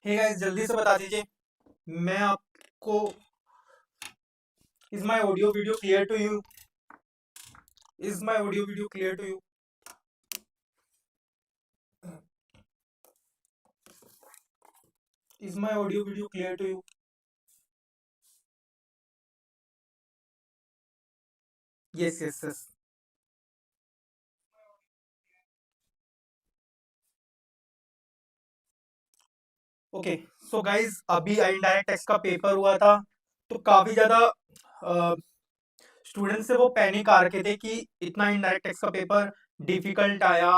Hey guys, जल्दी से बता दीजिए। मैं आपको is my audio video clear to you? Is my audio video clear to you? Is my audio video clear to you? Yes yes yes. Okay. So guys, अभी indirect tax का paper हुआ था, तो काफी ज्यादा स्टूडेंट से वो panic आ रखे थे कि इतना इनडायरेक्ट टेक्स्ट का पेपर डिफिकल्ट आया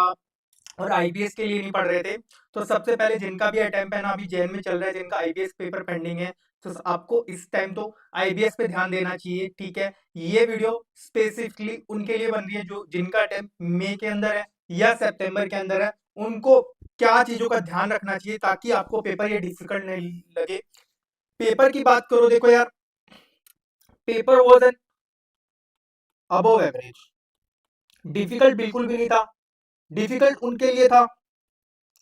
और आईबीएस के लिए नहीं पढ़ रहे थे। तो सबसे पहले जिनका भी अटेम्प्ट है ना, अभी जेल में चल रहा है, जिनका आईबीएस पेपर पेंडिंग है, तो आपको इस टाइम तो आईबीएस पे ध्यान देना चाहिए। ठीक है, ये वीडियो स्पेसिफिकली उनके लिए बन रही है जो जिनका अटेम्प्ट मई के अंदर है या सितंबर के अंदर है। उनको क्या चीजों का ध्यान रखना चाहिए ताकि आपको पेपर ये डिफिकल्ट नहीं लगे। पेपर की बात करो, देखो यार, paper was an above average. Difficult बिल्कुल भी नहीं था। डिफिकल्ट उनके लिए था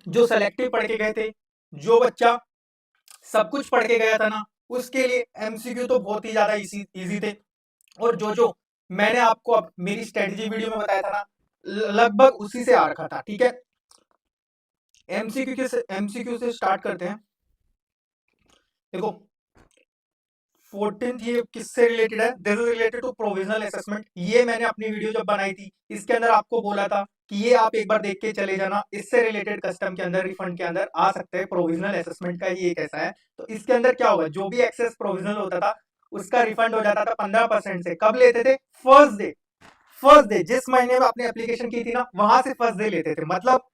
जो सेलेक्टिव पढ़ के गए थे। जो बच्चा सब कुछ पढ़ के गया था ना, उसके लिए एमसीक्यू तो बहुत ही ज्यादा इजी थे। और जो जो मैंने आपको अब मेरी स्ट्रेटेजी वीडियो में बताया था ना, लगभग उसी से आ रखा था। ठीक है, एमसीक्यू से स्टार्ट करते हैं। देखो, 14th ये किससे रिलेटेड है? This is related to provisional assessment. ये मैंने अपनी वीडियो जब बनाई थी, इसके अंदर आपको बोला था कि ये आप एक बार देख के चले जाना, इससे रिलेटेड कस्टम के अंदर रिफंड के अंदर आ सकते हैं। प्रोविजनल असेसमेंट का ये एक ऐसा है। तो इसके अंदर क्या होगा, जो भी एक्सेस प्रोविजनल होता था उसका रिफंड हो जाता था 15% से। कब लेते थे? First day. फर्स्ट डे जिस महीने में आपने एप्लीकेशन की थी ना, वहां से फर्स्ट डे लेते थे। मतलब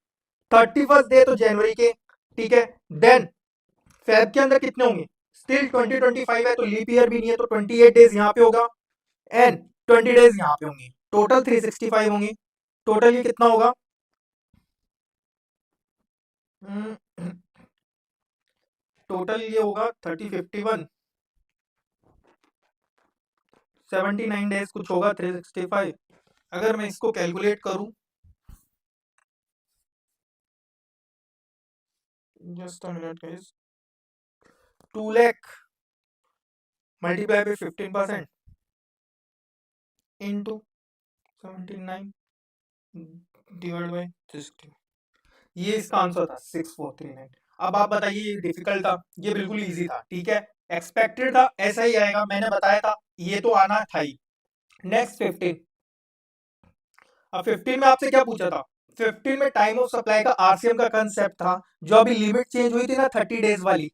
31st डे तो जनवरी के। ठीक है, देन फेब के अंदर कितने होंगे? स्टिल 2025 है, तो लीप ईयर भी नहीं है, तो 28 डेज यहाँ पे होगा एंड 20 डेज यहाँ पे होंगे। टोटल 365 होंगे। टोटल ये कितना होगा? टोटल ये होगा 3051, 79 डेज कुछ होगा 365। अगर मैं इसको कैलकुलेट करूं, just a minute guys, 2 lakh multiply by 15% into 79 divide by 60, ये इसका आंसर था 6439। अब आप बताइए, ये डिफिकल्ट था? ये बिल्कुल इजी था। ठीक है, एक्सपेक्टेड था ऐसा ही आएगा, मैंने बताया था, ये तो आना था ही। नेक्स्ट 15। अब 15 में आपसे क्या पूछा था? 15 में टाइम ऑफ सप्लाई का आरसीएम का कंसेप्ट था। जो अभी लिमिट चेंज हुई थी ना 30 डेज वाली,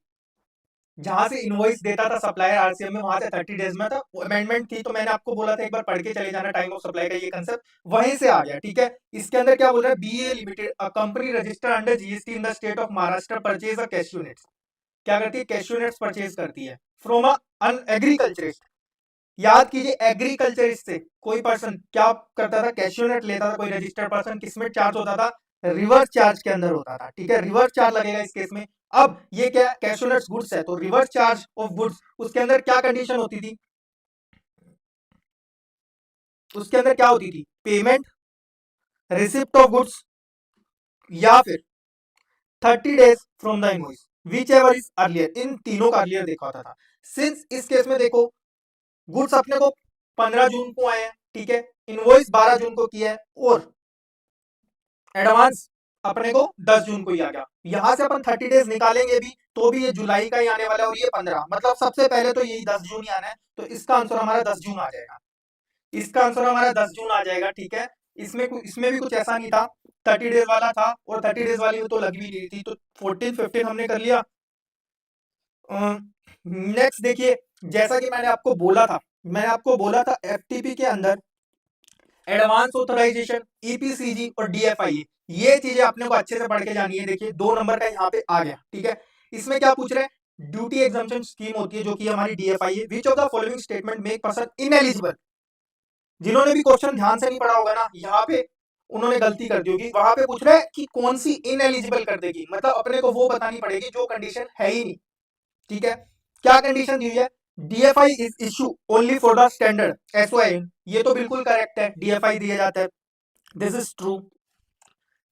जहां से इनवॉइस देता था सप्लायर आरसीएम में, वहां से 30 डेज में था। अमेंडमेंट थी, तो मैंने आपको बोला था एक बार पढ़ के चले जाना टाइम ऑफ सप्लाई का ये कंसेप्ट, वहीं से आ गया। ठीक है, इसके अंदर क्या बोल रहा है? BA limited, a company registered under GST in the state of Maharashtra purchase a cashew nuts. क्या करती है? कैश्यू नट्स परचेज करती है फ्रॉम अन एग्रीकल्चरिस्ट। याद कीजिए, एग्रीकल्चरिस्ट से कोई पर्सन क्या करता था? कैश्यू नट लेता था कोई रजिस्टर्ड पर्सन। किसमें चार्ज होता था? रिवर्स चार्ज के अंदर होता था। ठीक है, रिवर्स चार्ज लगेगा इस केस में। अब ये क्या? कैश्यू नट्स गुड्स है, तो रिवर्स चार्ज ऑफ गुड्स, उसके अंदर क्या कंडीशन होती थी? उसके अंदर क्या होती थी? पेमेंट, रिसिप्ट ऑफ गुड्स, या फिर 30 days from the invoice, whichever is earlier. इन तीनों का अर्लियर देखा होता था। सिंस इस केस में देखो, गुड्स अपने को 15 जून को आए हैं। ठीक है, इनवॉइस 12 जून को किया है, और एडवांस अपने को 10 जून को ही आ गया। यहां से अपन 30 डेज निकालेंगे भी तो भी ये जुलाई का ही आने वाला है, और ये 15, मतलब सबसे पहले तो यही 10 जून ही आना है। तो इसका आंसर हमारा 10 जून आ जाएगा। इसका आंसर हमारा 10 जून आ जाएगा। ठीक है, इसमें भी कुछ ऐसा नहीं था, 30 डेज वाला था, और 30 डेज वाली तो लग भी नहीं थी। तो 14 15 हमने कर लिया। नेक्स्ट देखिए, जैसा कि मैंने आपको बोला था एफटीपी के अंदर एडवांस ऑथराइजेशन, ईपीसीजी और डीएफआई, ये चीजें अपने को अच्छे से पढ़ के जानी है। देखिए 2 नंबर का यहाँ पे आ गया। ठीक है, इसमें क्या पूछ रहे हैं? ड्यूटी एग्जाम्पशन स्कीम होती है जो कि हमारी डीएफआई है। विच of the following statement make person ineligible. जिन्होंने भी क्वेश्चन ध्यान से नहीं पढ़ा होगा ना, यहाँ पे उन्होंने गलती कर दी होगी। वहां पे पूछ रहे हैं कि कौन सी इनएलिजिबल कर देगी, मतलब अपने को वो बतानी पड़ेगी जो कंडीशन है ही नहीं। ठीक है, क्या कंडीशन दी हुई है? DFI is issue only for the standard SOI. ये तो बिल्कुल करेक्ट है, डीएफआई दिया जाता है, दिस इज ट्रू।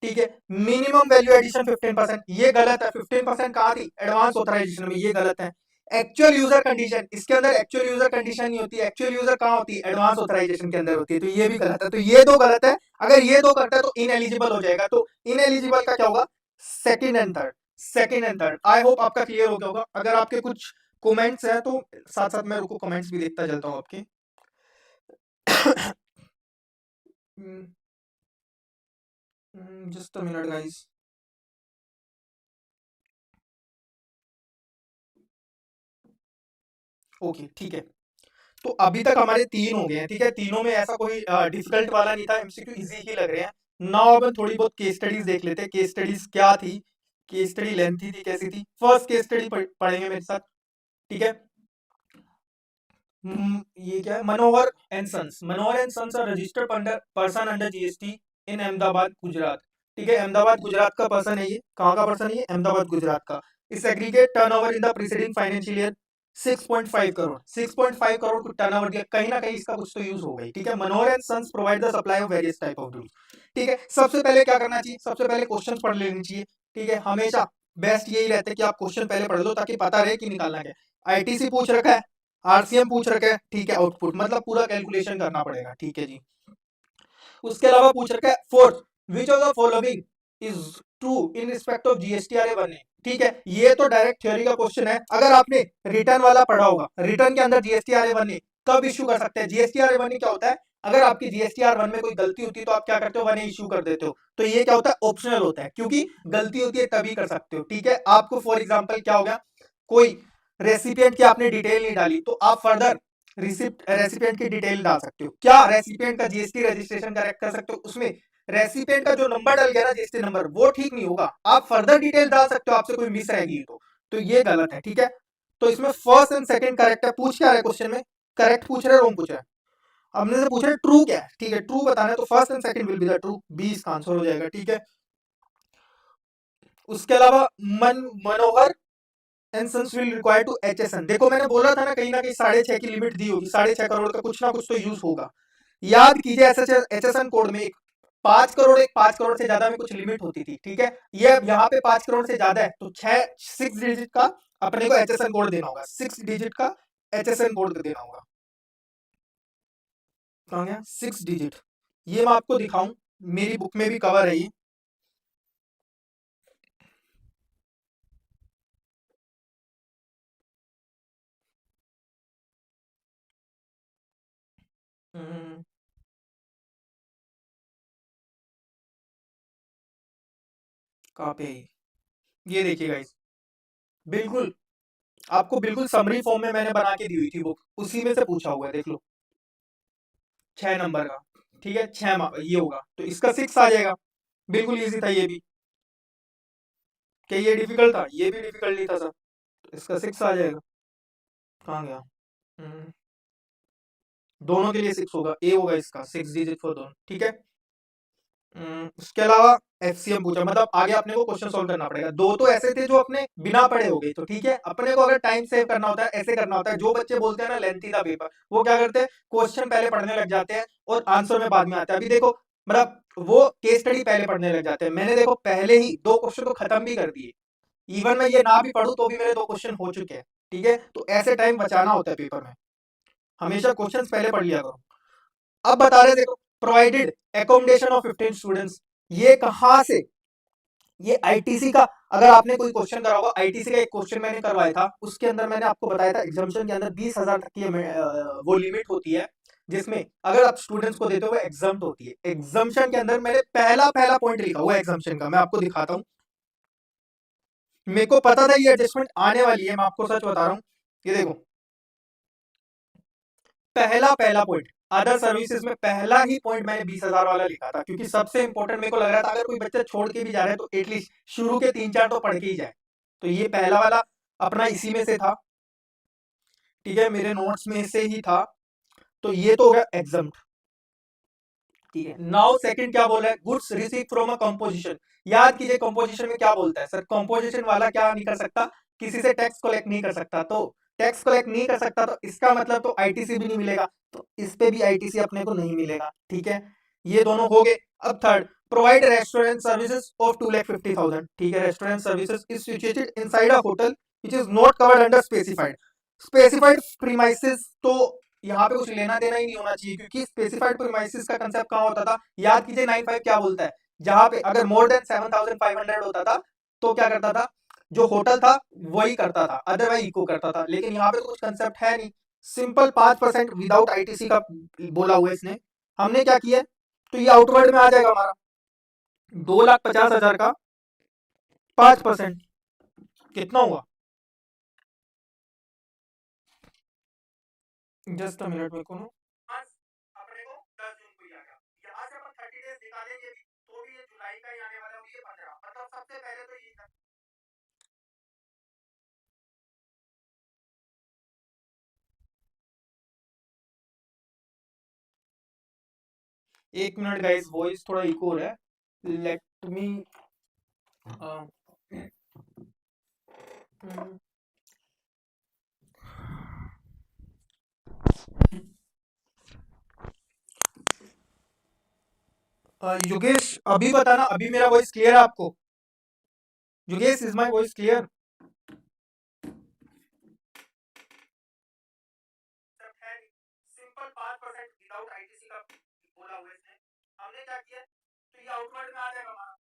ठीक है। मिनिमम वैल्यू एडिशन 15%, ये गलत है। 15% कहाँ थी? एडवांस ऑथराइजेशन में, ये गलत है। एक्चुअल यूजर कंडीशन, इसके अंदर एक्चुअल यूजर कंडीशन नहीं होती, एक्चुअल यूजर कहाँ होती है? एडवांस ऑथराइजेशन के अंदर होती है, तो ये भी गलत है। तो ये दो गलत है। अगर ये दो करता है तो इनएलिजिबल हो जाएगा। तो इनएलिजिबल का क्या होगा? Second and third, second and third. I hope आपका क्लियर हो गया होगा। अगर आपके कुछ कमेंट्स हैं तो साथ साथ मैं रुको कमेंट्स भी देखता चलता हूँ आपके। Just a minute guys. Okay ठीक है। तो अभी तक हमारे 3 हो गए हैं, ठीक है। तीनों में ऐसा कोई डिफिकल्ट वाला नहीं था, एमसीक्यू इजी ही लग रहे हैं। नाउ अब थोड़ी बहुत केस स्टडीज देख लेते हैं। केस स्टडीज क्या थी, केस स्टडी लेंथी थी, कैसी थी? फर्स्ट केस स्टडी पढ़ेंगे मेरे साथ, ठीक है। ये क्या है? Manohar and sons. Manohar and sons are registered person under GST in Ahmedabad Gujarat, ठीक है। अहमदाबाद गुजरात का पर्सन है ये। कहाँ का पर्सन है ये? अहमदाबाद गुजरात का। इस aggregate turnover in the preceding financial year 6.5 crore. 6.5 crore को टर्नओवर दिया, कहीं ना कहीं इसका कुछ तो यूज हो गई, ठीक है। Manohar and sons provide the supply of various type of goods, ठीक है। सबसे पहले क्या करना चाहिए? सबसे पहले क्वेश्चन पढ़ लेनी चाहिए, ठीक है। हमेशा बेस्ट यही रहता है कि आप क्वेश्चन पहले पढ़ लो, ताकि पता रहे कि निकालना क्या है। आईटीसी पूछ रखा है, आरसीएम पूछ रखा है, ठीक है। आउटपुट मतलब पूरा कैलकुलेशन करना पड़ेगा, ठीक है जी। उसके अलावा पूछ रखा है fourth, which of the following is true in respect of GSTRA 1A, ठीक है। ये तो डायरेक्ट थ्योरी का क्वेश्चन है। अगर आपने रिटर्न वाला पढ़ा होगा, रिटर्न के अंदर जीएसटीआरए 1A कब इश्यू कर सकते हैं? जीएसटीआरए 1A क्या होता है? अगर आपकी जीएसटीआर 1 में कोई गलती होती है तो आप क्या करते हो? 1A इश्यू कर देते हो। तो ये क्या होता है? ऑप्शनल होता है, क्योंकि गलती होती है तभी कर सकते हो, ठीक है। आपको फॉर एग्जाम्पल क्या हो गया, कोई रेसिपिएंट की आपने डिटेल नहीं डाली, तो आप फर्दर रेसिपिएंट की डिटेल डाल सकते हो। क्या रेसिपिएंट का जीएसटी रजिस्ट्रेशन करेक्ट कर सकते हो? उसमें रेसिपिएंट का जो नंबर डल गया ना, जीएसटी नंबर, वो ठीक नहीं होगा। आप फर्दर डिटेल डाल सकते हो, आपसे कोई मिस रहेगी तो ये गलत है, ठीक है। तो इसमें फर्स्ट एंड सेकंड करेक्ट है। पूछ क्या रहे क्वेश्चन में? करेक्ट पूछ रहे, रॉन्ग पूछ रहे? हमने से पूछ रहे ट्रू क्या है, ठीक है। ट्रू बताना है तो first and second will be the true, 20 का आंसर हो जाएगा, ठीक है। उसके अलावा Manohar and sons will require to HSN. देखो मैंने बोला था ना, कहीं ना कहीं 6.5 की लिमिट दी होगी, 6.5 करोड़ का कुछ ना कुछ तो यूज होगा। याद कीजिए एचएसएन कोड में 5 करोड़, 5 करोड़ से ज्यादा में कुछ लिमिट होती थी, ठीक है। ये अब यहाँ पे 5 करोड़ से ज्यादा है तो 6 डिजिट का अपने को एचएसएन कोड देना होगा। 6 डिजिट का एचएसएन कोड देना होगा। कहाँ गया 6 डिजिट? ये मैं आपको दिखाऊं, मेरी बुक में भी कवर है ये। हम्म, कहाँ पे है ये देखिए गाइस, बिल्कुल आपको बिल्कुल समरी फॉर्म में मैंने बना के दी हुई थी बुक, उसी में से पूछा हुआ है, देख लो। 6 नंबर का, ठीक है। ये होगा तो इसका 6 आ जाएगा। बिल्कुल इजी था ये भी। क्या ये डिफिकल्ट था? ये भी डिफिकल्ट नहीं था सर। तो इसका 6 आ जाएगा। कहाँ गया? हम्म, दोनों के लिए 6 होगा, ए होगा इसका, 6 डिजिट फॉर दोनों, ठीक है। उसके अलावा एफसीएम पूछा, मतलब आगे अपने को क्वेश्चन सॉल्व करना पड़ेगा। दो तो ऐसे थे जो अपने बिना पढ़े हो गए, तो ठीक है। अपने को अगर टाइम सेव करना होता है, ऐसे करना होता है। जो बच्चे बोलते हैं ना लेंथी था पेपर, वो क्या करते हैं, क्वेश्चन पहले पढ़ने लग जाते हैं और आंसर में बाद में आता है। अभी देखो, मतलब वो केस स्टडी पहले पढ़ने लग जाते हैं। मैंने देखो पहले ही 2 क्वेश्चन तो खत्म भी कर दिए। इवन मैं ये ना भी पढ़ूं तो भी मेरे 2 क्वेश्चन हो चुके हैं, ठीक है। तो ऐसे टाइम बचाना होता है पेपर में, हमेशा क्वेश्चन पहले पढ़ लिया करो। अब बता रहे देखो, प्रोवाइडेड एकोमोडेशन ऑफ 15 स्टूडेंट्स, ये कहां से? ये आईटीसी का, अगर आपने कोई क्वेश्चन करा होगा, आईटीसी का एक क्वेश्चन मैंने करवाया था, उसके अंदर मैंने आपको बताया था एग्जामिशन के अंदर 20,000 तक की वो लिमिट होती है, जिसमें अगर आप स्टूडेंट्स को देते हो वो एग्जाम्प्ट होती है। एग्जामिशन के अंदर मैंने पहला पहला पॉइंट लिखा हुआ है एग्जामिशन का, मैं आपको दिखाता हूँ। मेरे को पता था ये एडजस्टमेंट आने वाली है, मैं आपको सच बता रहा हूँ। ये देखो, पहला पहला पॉइंट, अदर सर्विसेज में पहला ही पॉइंट मैंने 20,000 वाला लिखा था, क्योंकि सबसे इंपॉर्टेंट मेरे को लग रहा था, अगर कोई बच्चा छोड़ के भी जा रहा है तो एटलीस्ट शुरू के 3-4 तो पढ़ के ही जाए। तो ये पहला वाला अपना इसी में से था, ठीक है, मेरे नोट्स में से ही था। तो ये तो हो गया एग्जाम, ठीक है। नाउ सेकंड क्या बोला है, goods receive from a composition. याद कीजिए कंपोजिशन में क्या बोलता है सर, कंपोजिशन वाला क्या नहीं कर सकता, किसी से टैक्स कलेक्ट नहीं कर सकता। तो टैक्स कलेक्ट नहीं कर सकता तो इसका मतलब तो आईटीसी भी नहीं मिलेगा, तो इस पे भी आईटीसी अपने को नहीं मिलेगा, ठीक है। ये दोनों हो गए। अब third, provide restaurant services of 2,50,000, ठीक है। Restaurant services is situated inside a hotel which is not covered under specified. Specified premises, तो यहाँ पे कुछ लेना देना ही नहीं होना चाहिए, क्योंकि स्पेसिफाइड प्रीमाइसेस का कंसेप्ट कहाँ होता था, याद कीजिए 95 क्या बोलता है, जहां पे अगर मोर देन 7,500 होता था तो क्या करता था, जो होटल था वही करता था, अदरवाइज इको करता था। लेकिन यहाँ पे तो कुछ कंसेप्ट है नहीं, सिंपल 5% विदाउट आईटीसी का बोला हुआ है इसने। हमने क्या किया, तो ये आउटवर्ड में आ जाएगा हमारा 2,50,000 का 5%, कितना हुआ, जस्ट अ मिनट मेरे को ना, अपने को 10 जून को ही आ गया। यहाँ से अपन 30 डेज निकालेंगे भी तो भी ये जुलाई का ही आने वाला है, और ये 15, मतलब सबसे पहले तो ये था। एक मिनट गाइस, वॉइस थोड़ा इको हो रहा है, लेट मी योगेश अभी बताना, अभी मेरा वॉइस क्लियर है आपको? Yogesh, is my voice clear? Simple 5% without ITC का बोला हुआ है इसने। हमने क्या किया, तो ये आउटवर्ड में आ जाएगा हमारा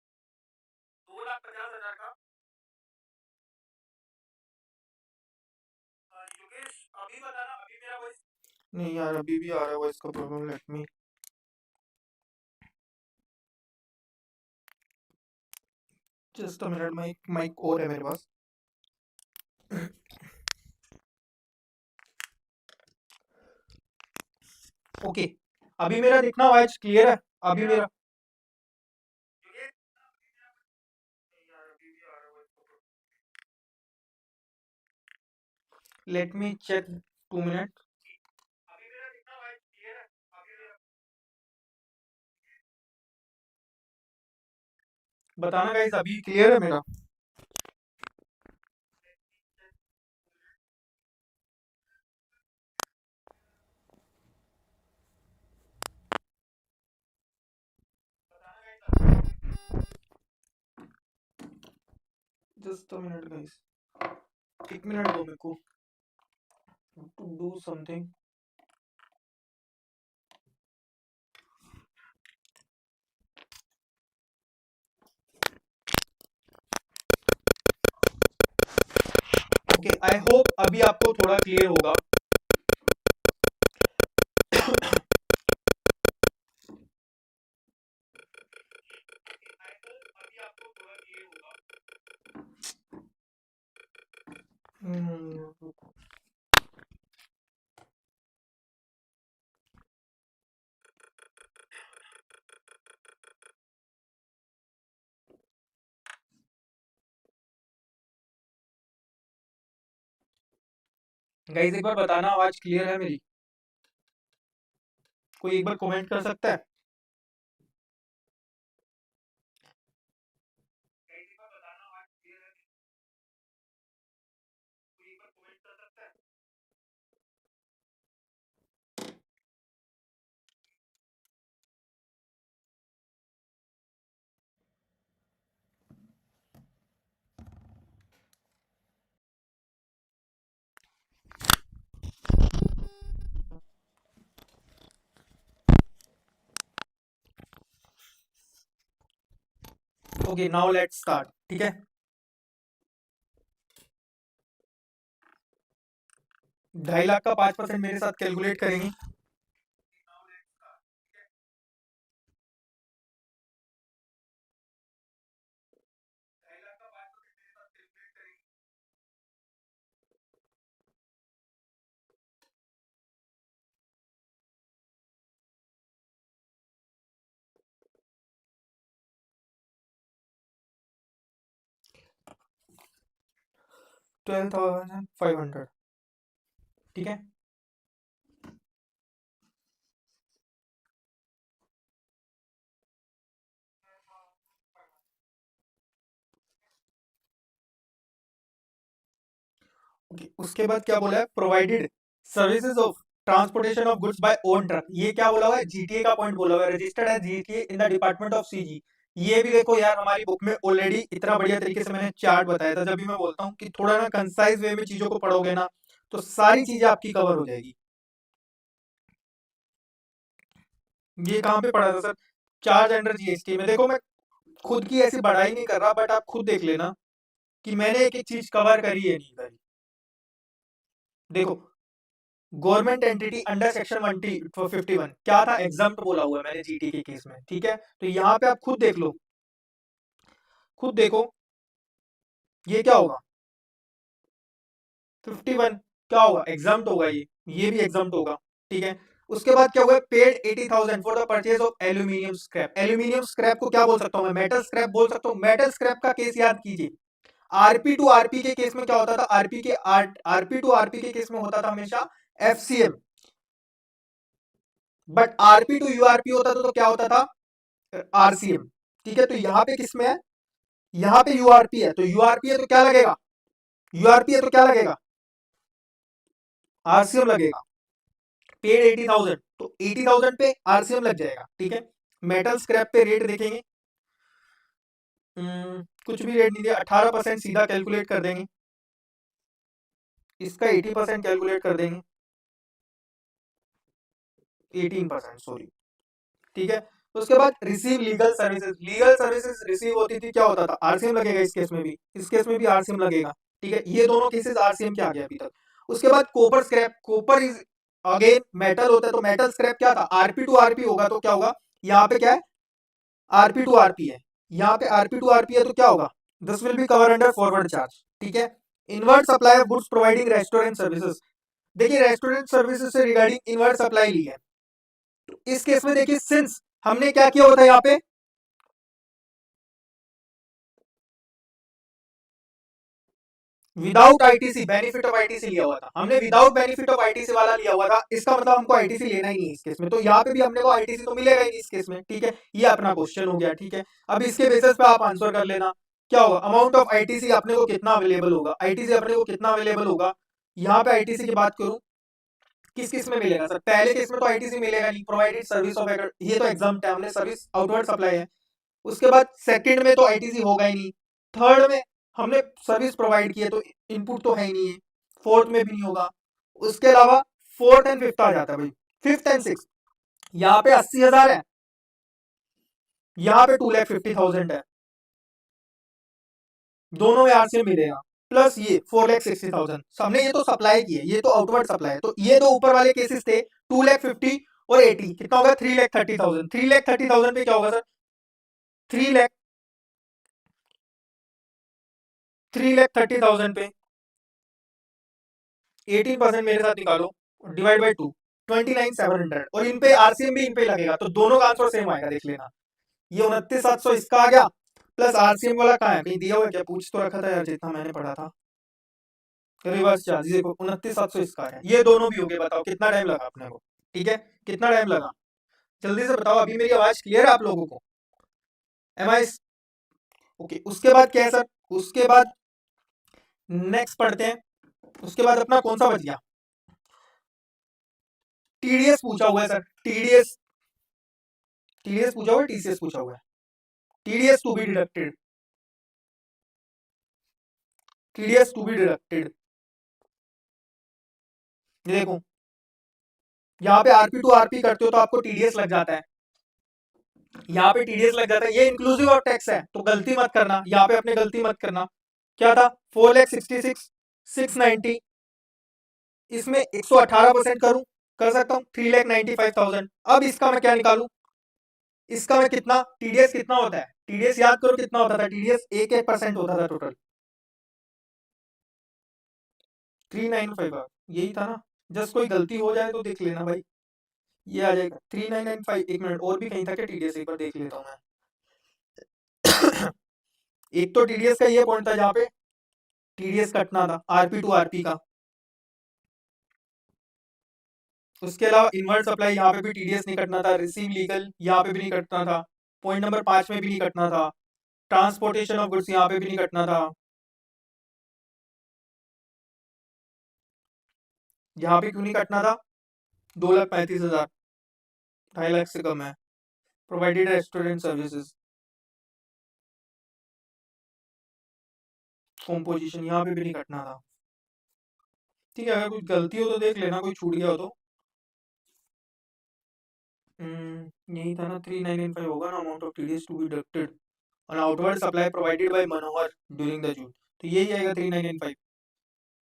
2,50,000 का। योगेश अभी बताना, अभी मेरा वॉइस, नहीं यार अभी भी आ रहा है वॉइस का problem, let me just a minute, mic mic और है मेरे पास। ओके, अभी मेरा दिखना वॉइस क्लियर है अभी मेरा? Let me check 2 minute. बताना गाइस, अभी क्लियर है मेरा? जस्ट अ मिनट गाइस, एक मिनट दो मेरे को to do something. Okay, I hope अभी आपको थोड़ा क्लियर होगा। गाइस एक बार बताना, आवाज क्लियर है मेरी? कोई एक बार कमेंट कर सकता है? गाइस एक बार बताना, आवाज क्लियर है? कोई एक बार कमेंट कर सकता है? ओके, नाउ लेट्स स्टार्ट, ठीक है। 2.5 लाख का 5% मेरे साथ कैलकुलेट करेंगे। $12,500, ठीक है। ओके, उसके बाद क्या बोला है, provided services of transportation of goods by own truck, ये क्या बोला हुआ है, जीटीए का पॉइंट बोला हुआ है, रजिस्टर्ड है GTA in the department of CG. ये भी देखो यार हमारी बुक में ऑलरेडी इतना बढ़िया तरीके से मैंने चार्ट बताया था। जब भी मैं बोलता हूँ कि थोड़ा ना कंसाइज वे में चीजों को पढ़ोगे ना तो सारी चीजें आपकी कवर हो जाएगी। ये कहाँ पे पढ़ा था सर, चार्ज अंडर जीएसटी में। देखो मैं खुद की ऐसी बढ़ाई नहीं कर रहा, बट आप खुद देख लेना कि मैंने एक एक चीज कवर करी है नहीं करी। देखो गवर्नमेंट एंटिटी अंडर सेक्शन 151 क्या था, एग्जाम्प्ट बोला हुआ है मैंने जीटी के केस में, ठीक है। तो यहाँ पे आप खुद देख लो, खुद देखो ये क्या होगा, 51 क्या होगा, एग्जाम्प्ट होगा ये भी एग्जाम्प्ट होगा, ठीक है। उसके बाद क्या हुआ, paid 80,000 for the purchase of aluminium scrap. Aluminium scrap को क्या बोल सकता हूँ मैं, मेटल स्क्रैप बोल सकता हूँ। मेटल स्क्रैप का केस याद कीजिए, आरपी टू आरपी के केस में क्या होता था, आरपी टू आरपी के केस में होता था हमेशा FCM, but RP to URP होता था तो क्या होता था, आरसीएम, ठीक है। तो यहाँ पे किसमें है, यहाँ पे यूआरपी है, तो यूआरपी है तो क्या लगेगा, यूआरपी है तो क्या लगेगा, आरसीएम लगेगा। पेड 80,000 तो 80,000 पे आरसीएम लग जाएगा, ठीक है। मेटल स्क्रैप पे रेट देखेंगे, कुछ भी रेट नहीं दिया, 18% सीधा कैलकुलेट कर देंगे, इसका 80% कैलकुलेट कर देंगे, 18% सॉरी, ठीक है। तो उसके बाद receive legal services, legal services receive होती थी, क्या होता था, आरसीएम लगेगा इस केस में भी, इस केस में भी आरसीएम लगेगा, ठीक है। ये दोनों केसेस आरसीएम के आ गए अभी तक। उसके बाद copper scrap, copper is again metal होता है, तो मेटल स्क्रैप क्या था, आरपी टू आरपी होगा तो क्या होगा, यहाँ पे क्या है, आरपी टू आरपी है, यहाँ पे आरपी टू आरपी है तो क्या होगा, this will be cover under forward charge, ठीक है। Inward supply of goods providing restaurant services, देखिए रेस्टोरेंट सर्विसेज से रिगार्डिंग इनवर्ट सप्लाई ली है, तो इस केस में देखिए सिंस हमने क्या किया होता है यहाँ पे, without ITC, benefit of ITC लिया हुआ था हमने, विदाउट बेनिफिट ऑफ आईटीसी वाला लिया हुआ था, इसका मतलब हमको आईटीसी लेना ही नहीं इस केस में, तो यहाँ पे भी हमने को आईटीसी तो मिलेगा ही नहीं इस केस में, ठीक है। ये अपना क्वेश्चन हो गया, ठीक है। अब इसके बेसिस पे आप आंसर कर लेना, क्या होगा, अमाउंट ऑफ आईटीसी अपने को कितना अवेलेबल होगा, आईटीसी अपने को कितना अवेलेबल होगा। यहाँ पे आईटीसी की बात करूं, किस किस में मिलेगा सर, पहले केस में तो आईटीसी मिलेगा नहीं, प्रोवाइडेड सर्विस ऑफ, ये तो एग्जाम है, हमने सर्विस आउटवर्ड सप्लाई है। उसके बाद सेकंड में तो आईटीसी होगा ही नहीं, थर्ड में हमने सर्विस प्रोवाइड की है तो इनपुट तो है ही नहीं है, फोर्थ में भी नहीं होगा। उसके अलावा फोर्थ एंड फिफ्थ आ जाता है भाई, फिफ्थ एंड सिक्स, यहाँ पे 80,000 है, यहाँ पे 2,50,000 है, दोनों में आर से मिलेगा, प्लस ये 4,60,000, हमने ये तो सप्लाई की है, ये तो आउटवर्ड सप्लाई है, तो ये तो ऊपर वाले केसेस थे 2,50,000 और 80 कितना होगा, 3,30,000, 3,30,000 पे क्या होगा सर, 3,00,000 3,30,000 पे 18% मेरे साथ निकालो, डिवाइड बाई 2, 29,700, और इन पे आरसीएम भी इन पे लगेगा, तो दोनों का आंसर सेम आएगा, देख लेना। ये 29,700 इसका आ गया, प्लस आरसीएम वाला कहाँ है, कहीं दिया हुआ है क्या, पूछ तो रखा था यार जितना मैंने पढ़ा था, रिवर्स चार्ज देखो 29,700 इसका है, ये दोनों भी हो गए। बताओ कितना टाइम लगा अपने को, ठीक है, कितना टाइम लगा, जल्दी से बताओ। अभी मेरी आवाज क्लियर है आप लोगों को, एम आई, ओके। उसके बाद क्या है सर, उसके बाद नेक्स्ट पढ़ते हैं, उसके बाद अपना कौन सा बच गया, टीडीएस पूछा हुआ है सर, टीडीएस, टीडीएस पूछा हुआ है, टीसीएस पूछा हुआ है, TDS to be deducted, TDS to be deducted, देखो यहाँ पे आरपी टू आरपी करते हो तो आपको टीडीएस लग जाता है, यहाँ पे टीडीएस लग जाता है, ये इंक्लूसिव ऑफ टैक्स है तो गलती मत करना, यहाँ पे अपने गलती मत करना। क्या था, 4,66,690, इसमें 118% करूं, कर सकता हूं, 3,95,000। अब इसका मैं क्या निकालू, इसका मैं कितना, टीडीएस कितना होता है, टीडीएस याद करो कितना होता था, टीडीएस 1% होता था टोटल, 395, यही था ना, जस्ट कोई गलती हो जाए तो देख लेना भाई, ये आ जाएगा 3,995। एक मिनट और भी कहीं था क्या टीडीएस, एक बार देख लेता हूँ मैं। एक तो टीडीएस का ये पॉइंट था जहाँ पे टीडीएस कटना था आरपी टू आरपी का, उसके अलावा इनवर्ट सप्लाई यहाँ पे भी टीडीएस नहीं कटना था, रिसीव लीगल यहाँ पे भी नहीं कटना था, पॉइंट नंबर 5 में भी नहीं कटना था, ट्रांसपोर्टेशन ऑफ गुड्स यहाँ पे भी नहीं कटना था, यहाँ पे क्यों नहीं कटना था, 2,35,000, 2.5 लाख से कम है। प्रोवाइडेड रेस्टोरेंट सर्विसेज, कॉम्पोजिशन यहाँ पे भी नहीं कटना था। ठीक है, अगर कुछ गलती हो तो देख लेना, कोई छूट गया हो तो। यही था ना, 3,995 होगा ना, amount of TDS to be deducted on outward supply provided by Manohar during the June, तो यही आएगा 3,995।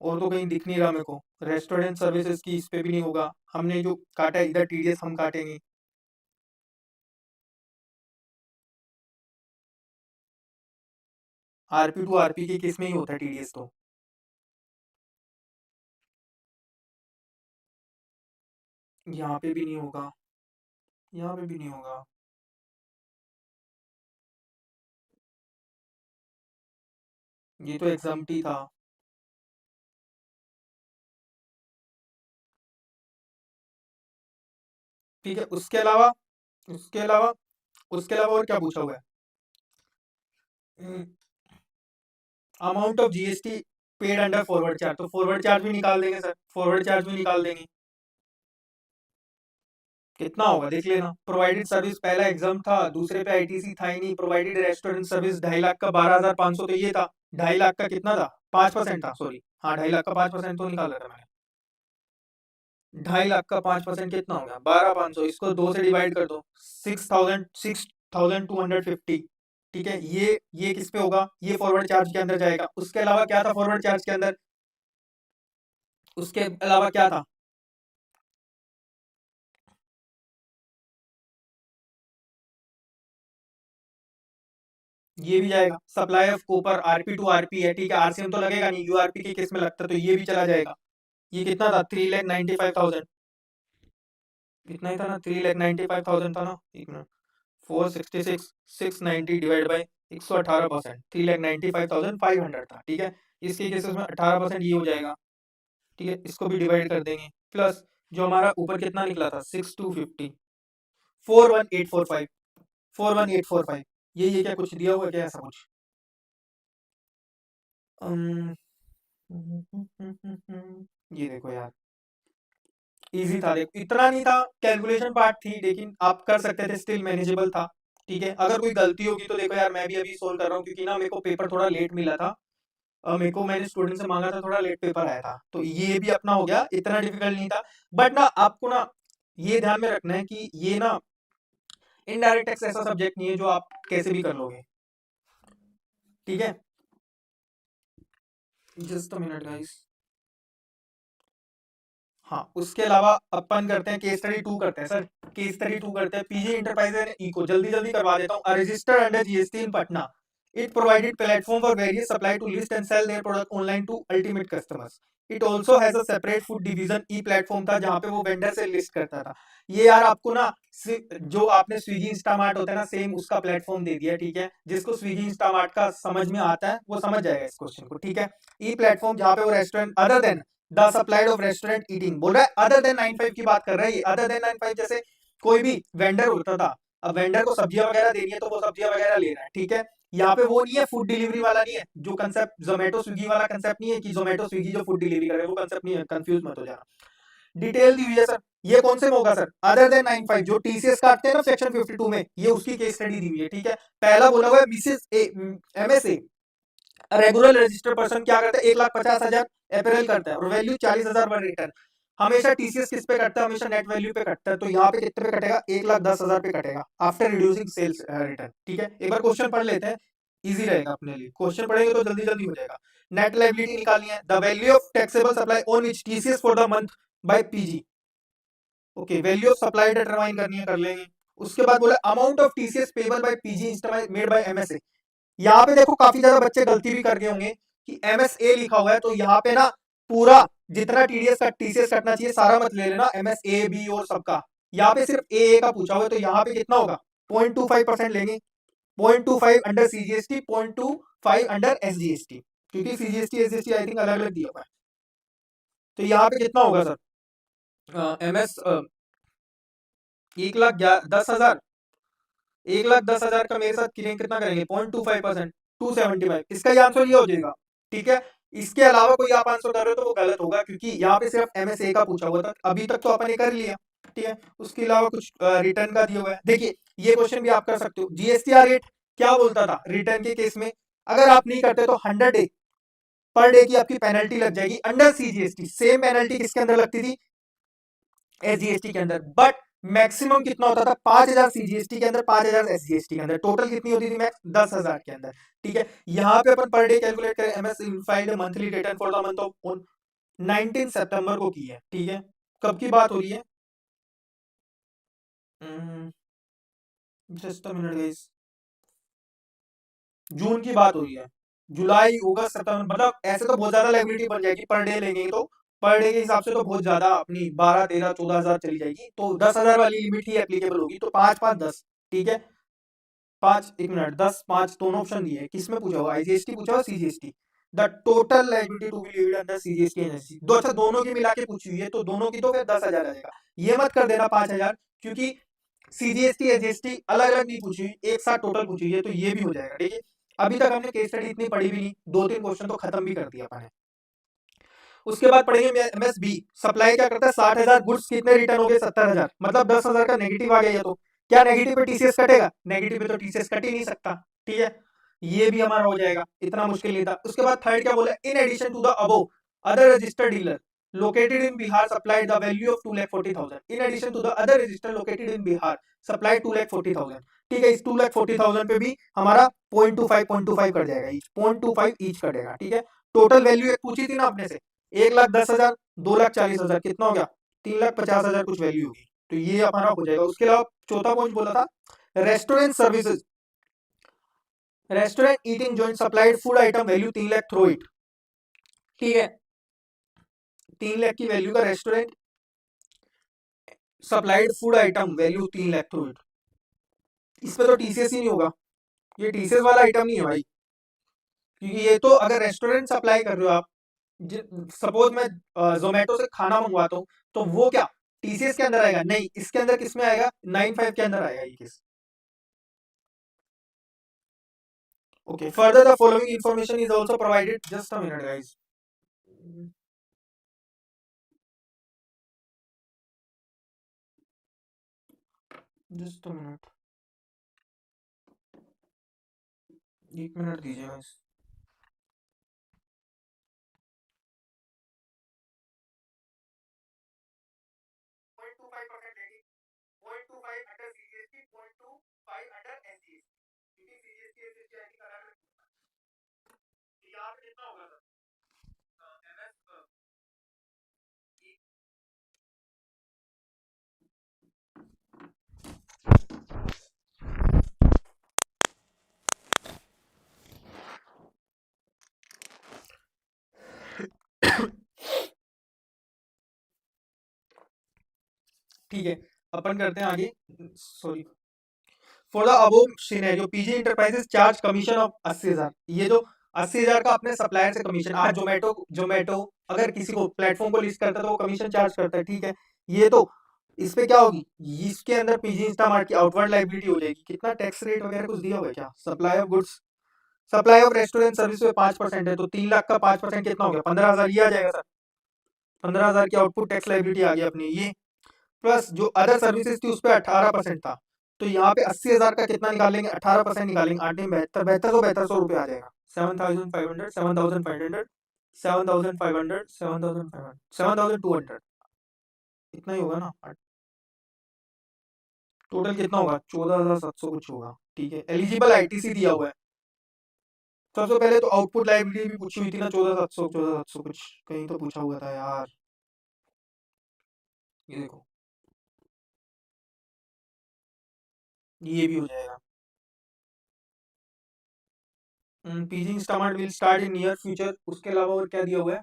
और तो कहीं दिख नहीं रहा मेरे को। रेस्टोरेंट सर्विसेज की इस पे भी नहीं होगा, हमने जो काटा है इधर टीडीएस हम काटेंगे। आरपी टू आरपी के केस में ही होता है टीडीएस, तो यहाँ पे भी नहीं होगा, यहाँ पे भी नहीं होगा। ये तो एग्जाम ही था। ठीक है, उसके अलावा उसके अलावा और क्या पूछा हुआ है? Amount of GST paid under forward charge, तो फॉरवर्ड चार्ज भी निकाल देंगे सर, फॉरवर्ड चार्ज भी निकाल देंगे। कितना होगा देख लेना। प्रोवाइडेड सर्विस पहला एग्जाम था, दूसरे पे आईटीसी था ही नहीं। प्रोवाइडेड रेस्टोरेंट सर्विस 2.5 लाख का 12,500, तो ये था 2.5 लाख का कितना था, 5% था, सॉरी हाँ 2.5 लाख का 5% तो निकाला था मैंने। 2.5 लाख का 5% कितना हो गया, 12,500, इसको 2 से डिवाइड कर दो, 6,250। ठीक है, ये किस पे होगा, ये फॉरवर्ड चार्ज के अंदर जाएगा। उसके अलावा क्या था फॉरवर्ड चार्ज के अंदर, उसके अलावा क्या था, ये भी जाएगा। Supply of copper RP to RP है, ठीक है, आरसीएम तो लगेगा नहीं, यूआरपी के केस में लगता है, तो ये भी चला जाएगा। ये कितना था, 3,95,000, इतना ही था ना, 3,95,000 था ना, एक मिनट, 466 690 डिवाइड बाई 118%, 3,95,500 था। ठीक है, इसके केसेस में 18% ये हो जाएगा। ठीक है, इसको भी डिवाइड कर देंगे, प्लस जो हमारा ऊपर कितना निकला था 6,250, 41845, 41845, ये क्या कुछ दिया हुआ है क्या, ऐसा कुछ? अम्म, ये देखो यार, इजी था, देखो इतना नहीं था, कैलकुलेशन पार्ट थी लेकिन आप कर सकते थे, स्टिल मैनेजेबल था। ठीक है, अगर कोई गलती होगी तो देखो यार, मैं भी अभी सोल्व कर रहा हूँ, क्योंकि ना मेरे को पेपर थोड़ा लेट मिला था। मेरे को मैंने स्टूडेंट से मांगा था, थोड़ा लेट पेपर आया था, तो ये भी अपना हो गया, इतना डिफिकल्ट नहीं था। बट ना आपको ना ये ध्यान में रखना है कि ये ना इनडायरेक्ट टैक्स ऐसा सब्जेक्ट नहीं है जो आप कैसे भी कर लोगे। ठीक है, जस्ट अ मिनट गाइस। हाँ, उसके अलावा अपन करते हैं केस स्टडी 2 करते हैं सर, केस स्टडी 2 करते हैं, पीजी इंटरप्राइज एंड इको, जल्दी जल्दी करवा देता हूँ। Registered under GST in Patna, it provided platform for various supply to list and sell their product online to ultimate customers. It also has a separate food division, e platform था जहाँ पे वो vendor से लिस्ट करता था। ये यार आपको ना जो आपने स्विगी इंस्टामार्ट होता है ना, सेम उसका प्लेटफॉर्म दे दिया। ठीक है, जिसको स्विगी इंस्टामार्ट का समझ में आता है वो समझ जाएगा इस क्वेश्चन को। ठीक है, ई प्लेटफॉर्म जहाँ पे वो restaurant other than the supplied of restaurant eating बोल रहा है, अदर देन 95 की बात कर रहा है ये। अदर देन 95 जैसे कोई भी वेंडर होता था, अब वेंडर को सब्जियां वगैरह देनी है तो वो सब्जियां वगैरह ले रहा है। ठीक है, यहाँ पे वो नहीं है, फूड डिलीवरी वाला नहीं है, जो कंसेप्ट जोमेटो स्विगी वाला कंसेप्ट नहीं है कि जोमेटो स्विगी जो फूड डिलीवरी करे, वो कंसेप्ट नहीं है, कंफ्यूज मत हो जाना। डिटेल दी हुई है सर, ये कौन से में होगा सर, अदर देन 95 जो टीसीएस काटते हैं ना सेक्शन 52 में, ये उसकी केस स्टडी दी हुई है। ठीक है, पहला बोला हुआ है Mrs MSA regular registered person क्या करता है, 1,50,000 अपेरल करता है और वैल्यू 40,000 पर रिटर्न। हमेशा टीसीएस किस पे कटता है, हमेशा नेट वैल्यू पे कटता है, तो यहाँ पे कितने पे कटेगा, 1,10,000 पे कटेगा आफ्टर रिड्यूसिंग सेल्स रिटर्न। ठीक है, एक बार क्वेश्चन पढ़ लेते हैं, इजी रहेगा अपने लिए, क्वेश्चन पढ़ेंगे तो जल्दी जल्दी हो जाएगा। नेट लायबिलिटी निकालनी है, the value of taxable supply on which TCS for the month by PG. Okay, value of supply determine करनी है, कर लेंगे। उसके बाद बोला amount of TCS payable by PG made by MSA. यहाँ पे देखो काफी ज्यादा बच्चे गलती भी कर गए होंगे कि एमएसए लिखा हुआ है, तो यहाँ पे ना पूरा जितना टीडीएस का टीसीएस कटना चाहिए सारा मत ले लेना, एमएसए बी और सबका। यहाँ पे सिर्फ ए का पूछा हुआ है, तो यहाँ पे कितना होगा, 0.25% लेंगे, 0.25 अंडर सीजीएसटी, 0.25 अंडर एसजीएसटी, क्योंकि सीजीएसटी एसजीएसटी आई थिंक अलग अलग दिया हुआ है। तो यहाँ पे कितना होगा सर, एमएस 1,10,000, 1,10,000 का मेरे साथ कितना करेंगे, 0.25%, 275, इसका आंसर ये हो जाएगा। ठीक है, इसके अलावा कोई आप आंसर कर रहे हो तो वो गलत होगा, क्योंकि यहाँ पे सिर्फ MSA का पूछा हुआ था, अभी तक तो अपन ने कर लिया, ठीक है। उसके अलावा कुछ रिटर्न का दिया हुआ है। देखिए ये क्वेश्चन भी आप कर सकते हो, GSTR रेट क्या बोलता था रिटर्न के केस में, अगर आप नहीं करते तो 100 डे पर डे की आपकी पेनल्टी लग जाएगी अंडर CGST। सेम पेनल्टी किसके अंदर लगती थी, SGST के अंदर, बट मैक्सिमम कितना होता था, 5,000 CGST के अंदर, 5,000 SGST के अंदर, टोटल कितनी होती थी मैक्स, 10,000 के अंदर, ठीक है। यहाँ पे अपन पर डे कैलकुलेट करें, MS filed monthly return for the month of 19 सितंबर को की है, ठीक है। कब की बात हो रही है, जस्ट अ मिनट गाइस, जून की बात हो रही है। जुलाई अगस्त सितंबर, मतलब ऐसे तो बहुत ज्यादा लाइबिलिटी बन जाएगी, पर डे लेंगे तो पर डे के हिसाब से तो बहुत ज्यादा अपनी 12, 13, 14,000 चली जाएगी, तो 10,000 वाली लिमिट ही एप्लीकेबल होगी, तो 5, 5, 10, ठीक है। 5, 1 मिनट, 10, 5 दोनों ऑप्शन दिए, किसमें पूछा हुआ, IGST पूछा हुआ, CGST। The total liability to be levied under CGST agency, दो, अच्छा दोनों की मिला के पूछी हुई है, तो दोनों की तो फिर 10,000 आ जाएगा। ये मत कर देना 5,000, क्योंकि CGST एजीएसटी अलग अलग नहीं पूछी हुई, एक साथ टोटल पूछी हुई है, तो ये भी हो जाएगा, ठीक है। अभी तक हमने केस स्टडी इतनी पढ़ी भी नहीं, 2-3 क्वेश्चन तो खत्म भी कर दिया अपन ने। उसके बाद पढ़ेंगे MSB, सप्लाई क्या करता है, 60,000 गुड्स कितने रिटर्न हो गए, 70,000, मतलब 10,000 का नेगेटिव आ गया, ये तो क्या नेगेटिव पे TCS कटेगा, नेगेटिव पे तो TCS कट ही नहीं सकता, ठीक है। ये भी हमारा हो जाएगा, इतना मुश्किल नहीं था। उसके बाद थर्ड क्या बोला, in addition to the above other registered dealer located in Bihar supplied the value of 2,40,000 in addition to the other register located in Bihar supplied 2,40,000, ठीक है। इस 2,40,000 पे भी हमारा 0.25 कट जाएगा, ईच 0.25 ईच कटेगा, ठीक है। टोटल वैल्यू एक पूछी थी ना अपने से, 1,10,000, 2,40,000, कितना हो गया, 3,50,000 कुछ वैल्यू होगी, तो ये हमारा हो जाएगा। उसके अलावा चौथा पॉइंट बोला था, restaurant services, restaurant eating joint supplied food item value 3 lakh through it, ठीक है। 3 लाख की वैल्यू का restaurant supplied food item value 3 lakh through it, इस पे तो TCS ही नहीं होगा, ये TCS वाला आइटम नहीं है भाई, क्योंकि ये तो अगर रेस्टोरेंट सप्लाई कर रहे हो आप, सपोज मैं जोमेटो से खाना मंगवाता हूँ, तो वो क्या TCS के अंदर आएगा, नहीं, इसके अंदर किस में आएगा, 95 के अंदर आएगा ये case. Okay, further the following information is also provided, just a minute guys, just a minute, 1 minute दीजिए गाइस। ठीक है, अपन करते हैं आगे, sorry. For the above scenario PG enterprises charge commission of 80,000, ये जो 80,000 का अपने सप्लायर से कमीशन, आज जोमेटो अगर किसी को प्लेटफॉर्म को लिस्ट करता है तो वो कमीशन चार्ज करता है, ठीक है। ये तो इस पे क्या होगी, इसके अंदर PG इंस्टामार्ट की आउटवर्ड लाइबिलिटी हो जाएगी, कितना टैक्स रेट वगैरह कुछ दिया हुआ है क्या, supply of goods, supply of restaurant service पे 5% है, तो 3 लाख का 5% कितना हो गया, 15,000, ये आ जाएगा सर, 15,000 की आउटपुट टैक्स लाइबिलिटी आ गई अपनी ये, प्लस जो अदर सर्विसेज थी उस पर 18% था, तो यहाँ पे 80,000 का कितना निकालेंगे, 18% निकालेंगे, 8 में 72, 7200 रुपये आ जाएगा, 7,500, 7,500, 7,500, 7,500, 7,200, इतना ही होगा ना, टोटल कितना होगा, 14,700 कुछ होगा, ठीक है। एलिजिबल ITC दिया हुआ है, सबसे पहले तो आउटपुट लाइबिलिटी भी पूछी हुई थी ना, 14,700, 14,700 कुछ कहीं तो पूछा हुआ था यार, ये देखो, ये भी हो जाएगा। PG Instamart will start in near future, उसके अलावा और क्या दिया हुआ है,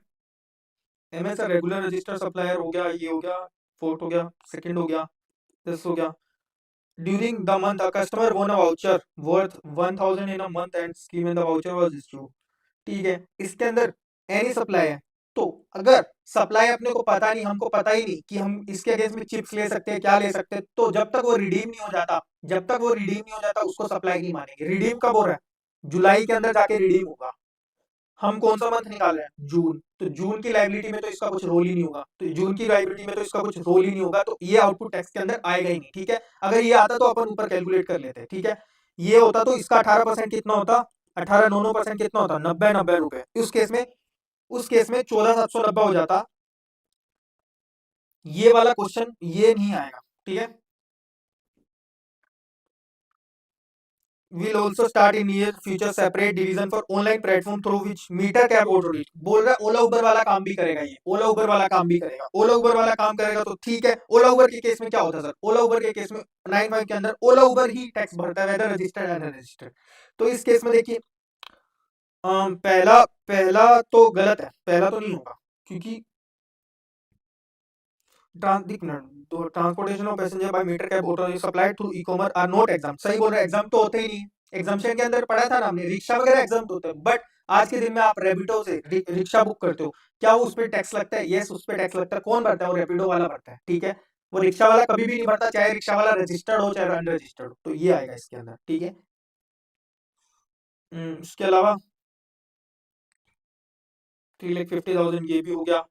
MS रेगुलर रजिस्टर सप्लायर हो गया, ये हो गया, फोर्थ हो गया, सेकंड हो गया, दिस हो गया। During the month a customer won a voucher worth 1,000 in a month and scheme in the voucher was issued, ठीक है। इसके अंदर एनी सप्लाई है, तो अगर सप्लाई अपने को पता नहीं, हमको पता ही नहीं कि हम इसके अगेंस्ट में चिप्स ले सकते हैं, क्या ले सकते हैं, तो जब तक वो रिडीम नहीं हो जाता, जब तक वो रिडीम नहीं हो जाता उसको सप्लाई नहीं मानेंगे। रिडीम कब हो रहा है, जुलाई के अंदर जाके रिडीम होगा, हम कौन सा मंथ निकाल रहे हैं, जून, तो जून की लायबिलिटी में तो इसका कुछ रोल ही नहीं होगा, तो जून की लायबिलिटी में तो इसका कुछ रोल ही नहीं होगा, तो ये आउटपुट टैक्स के अंदर आएगा ही नहीं, ठीक है। अगर ये आता तो अपन ऊपर कैलकुलेट कर लेते हैं, ठीक है। ये होता तो इसका 18% कितना होता, 18 9% कितना होता, 90 रुपए। उस केस में 14,790 हो जाता। ये वाला क्वेश्चन ये नहीं आएगा, ठीक है। will also start in near future separate division for online platform through which meter cab auto reach। बोल रहा है ओला उबर वाला काम भी करेगा, ये ओला उबर वाला काम भी करेगा, ओला उबर वाला काम करेगा तो ठीक है। ओला उबर के केस में क्या होता है सर, ओला उबर के केस में 95 के अंदर ओला उबर ही टैक्स भरता है, वेदर रजिस्टर्ड एंड अनरजिस्टर्ड। तो इस केस में देखिए पहला पहला तो गलत है, पहला तो नहीं होगा, क्योंकि transportation of passenger by meter cab auto supplied through e commerce are not exam. सही बोल रहे हैं, एग्जाम तो होते ही नहीं है। एग्जामेशन के अंदर पढ़ा था ना हमने, रिक्शा वगैरह एग्जाम होते हैं, बट आज के दिन में आप रैपिडो से रिक्शा बुक करते हो, क्या वो उस पर टैक्स लगता है? यस, उस पर टैक्स लगता है। कौन भरता है? वो रैपिडो वाला भरता है, ठीक है। वो रिक्शा वाला कभी भी नहीं भरता, चाहे रिक्शा वाला रजिस्टर्ड हो चाहे अनरजिस्टर्ड हो, तो ये आएगा इसके अंदर, ठीक है। इसके अलावा 3,50,000 ये भी हो गया।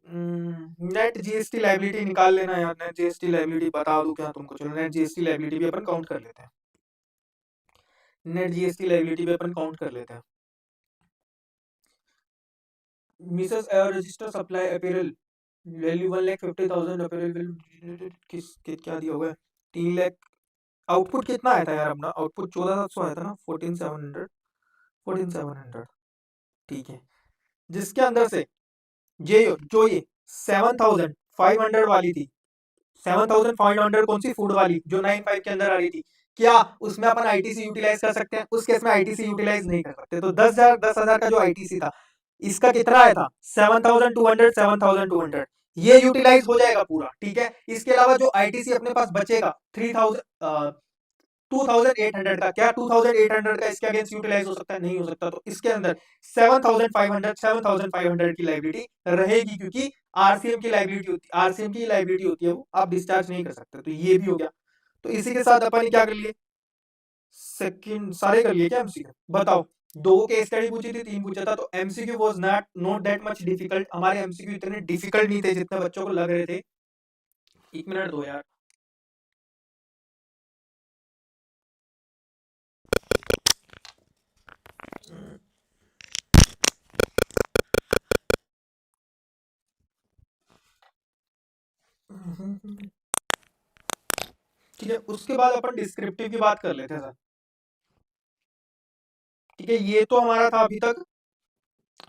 नेट जीएसटी लायबिलिटी निकाल लेना यार, नेट जीएसटी लायबिलिटी बता दूं क्या तुमको? चलो नेट जीएसटी लायबिलिटी भी अपन काउंट कर लेते हैं, नेट जीएसटी लायबिलिटी भी अपन काउंट कर लेते हैं। Mrs air register supply apparel value 1,50,000 apparel value क्या दिया हुआ है, 3 लाख। आउटपुट कितना आया था यार अपना? आउटपुट 14,700 आया था ना, 14,700, ठीक है। जिसके अंदर से ये 7,500 वाली थी, 7,500 कौन सी? फूड वाली, जो 95 के अंदर आ रही थी, क्या उसमें अपन आईटीसी यूटिलाइज कर सकते हैं? उस केस में आईटीसी यूटिलाइज नहीं कर सकते, तो 10,000 का जो आईटीसी था, इसका कितना आया था? 7,200, 7,200, ये यूटिलाइज हो जाएगा पूरा, ठीक है। इसके अलावा जो आईटीसी अपने पास बचेगा 3,000 2,800 का, क्या 2,800 का इसके अगेंस्ट यूटिलाइज हो सकता है? नहीं हो सकता, तो इसके अंदर 7,500 की लाइबिलिटी रहेगी, क्योंकि आरसीएम की लाइबिलिटी होती है, आरसीएम की लाइबिलिटी होती है, वो आप डिस्चार्ज नहीं कर सकते, तो ये भी हो गया। तो इसी के साथ अपन क्या कर लिए, सेकंड सारे कर लिए क्या एमसीक्यू? बताओ, 2 केस स्टडी पूछी थी, 3 पूछा था, तो MCQ was not that much difficult. हमारे एमसीक्यू इतने डिफिकल्ट नहीं थे जितने बच्चों को लग रहे थे। 1 मिनट दो यार। ठीक है, उसके बाद अपन डिस्क्रिप्टिव की बात कर लेते हैं सर, ठीक है। ये तो हमारा था अभी तक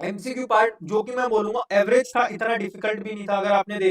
एमसीक्यू पार्ट, जो कि मैं बोलूंगा एवरेज था, इतना डिफिकल्ट भी नहीं था। अगर आपने